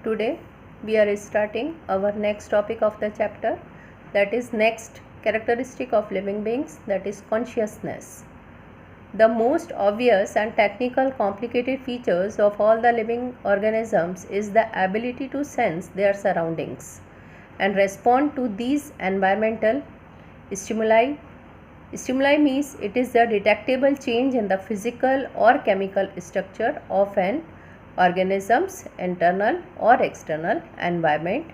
Today we are starting our next topic of the chapter, that is next characteristic of living beings, that is consciousness. The most obvious and technical complicated features of all the living organisms is the ability to sense their surroundings and respond to these environmental stimuli. Stimuli means it is the detectable change in the physical or chemical structure of an organism's internal or external environment,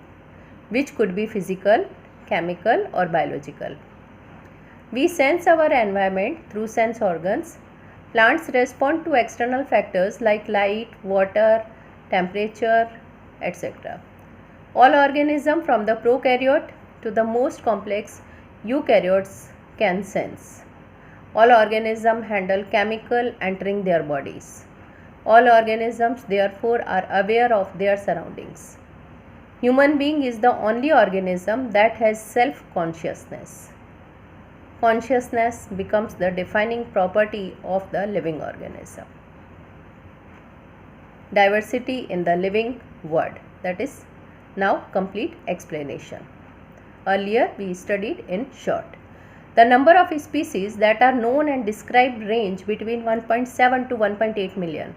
which could be physical, chemical or biological. We sense our environment through sense organs. Plants respond to external factors like light, water, temperature, etc. All organisms from the prokaryote to the most complex eukaryotes can sense. All organisms handle chemical entering their bodies. All organisms therefore are aware of their surroundings. Human being is the only organism that has self-consciousness. Consciousness becomes the defining property of the living organism. Diversity in the living world, that is now complete explanation. Earlier we studied in short. The number of species that are known and described range between 1.7 to 1.8 million.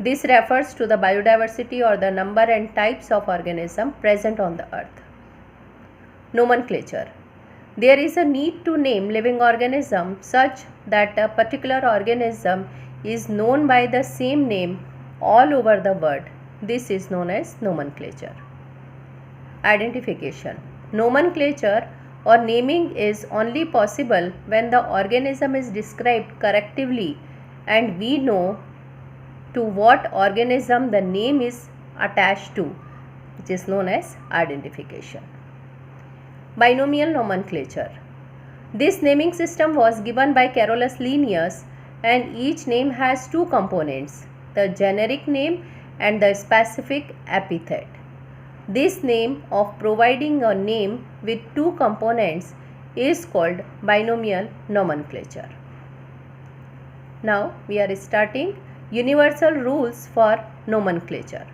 This refers to the biodiversity or the number and types of organisms present on the earth. Nomenclature. There is a need to name living organism such that a particular organism is known by the same name all over the world. This is known as nomenclature. Identification. Nomenclature or naming is only possible when the organism is described correctively and we know to what organism the name is attached to, which is known as identification. Binomial nomenclature. This naming system was given by Carolus Linnaeus and each name has two components, the generic name and the specific epithet. This name of providing a name with two components is called binomial nomenclature. Now we are starting universal rules for nomenclature.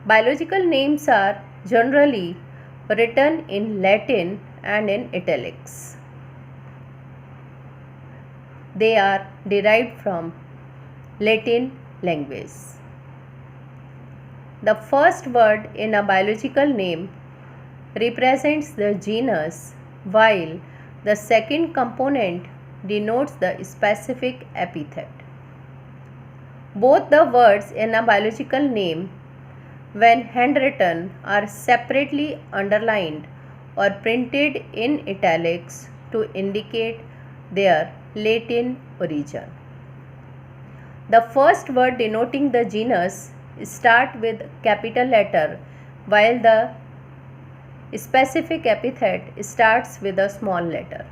Biological names are generally written in Latin and in italics. They are derived from Latin language. The first word in a biological name represents the genus, while the second component denotes the specific epithet. Both the words in a biological name, when handwritten, are separately underlined or printed in italics to indicate their Latin origin. The first word denoting the genus starts with capital letter, while the specific epithet starts with a small letter.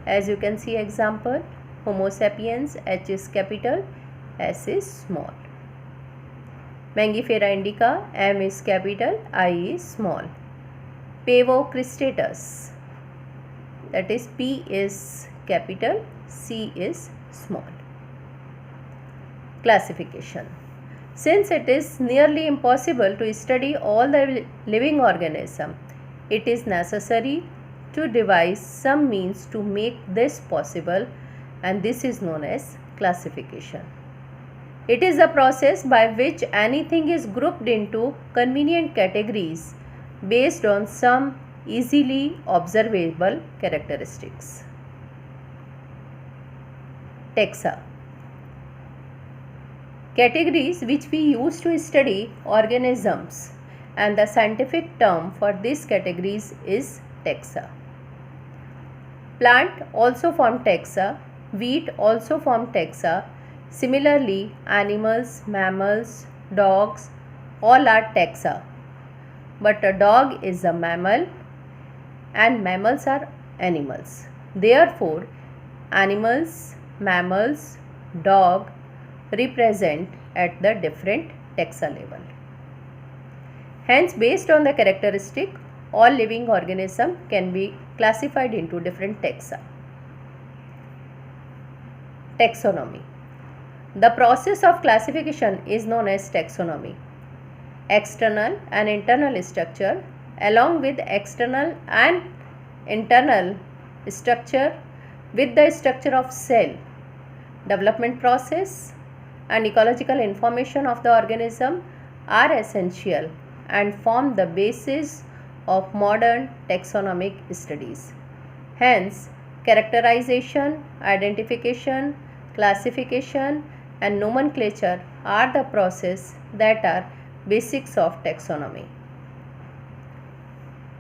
As you can see example, Homo sapiens, H is capital, S is small. Mangifera indica, M is capital, I is small. Pavo cristatus, that is P is capital, C is small. Classification. Since it is nearly impossible to study all the living organisms, it is necessary to devise some means to make this possible, and this is known as classification. It is a process by which anything is grouped into convenient categories based on some easily observable characteristics. Taxa. Categories which we use to study organisms, and the scientific term for these categories is taxa. Plant also form taxa, wheat also form taxa. Similarly, animals, mammals, dogs, all are taxa. But a dog is a mammal and mammals are animals. Therefore, animals, mammals, dog represent at the different taxa level. Hence, based on the characteristic, all living organisms can be classified into different taxa. Taxonomy. The process of classification is known as taxonomy. external and internal structure along with external and internal structure with the structure of cell, development process and ecological information of the organism are essential and form the basis of modern taxonomic studies. Hence, characterization, identification, classification and nomenclature are the process that are basics of taxonomy.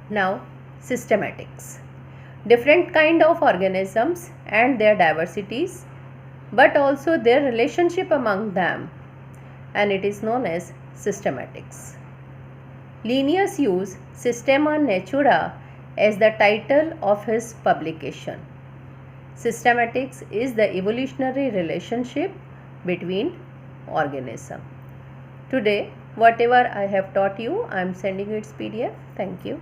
Now, systematics. Different kind of organisms and their diversities, but also their relationship among them, and it is known as systematics. Linnaeus used Systema Natura as the title of his publication. Systematics is the evolutionary relationship between organisms. Today, whatever I have taught you, I am sending you its PDF. Thank you.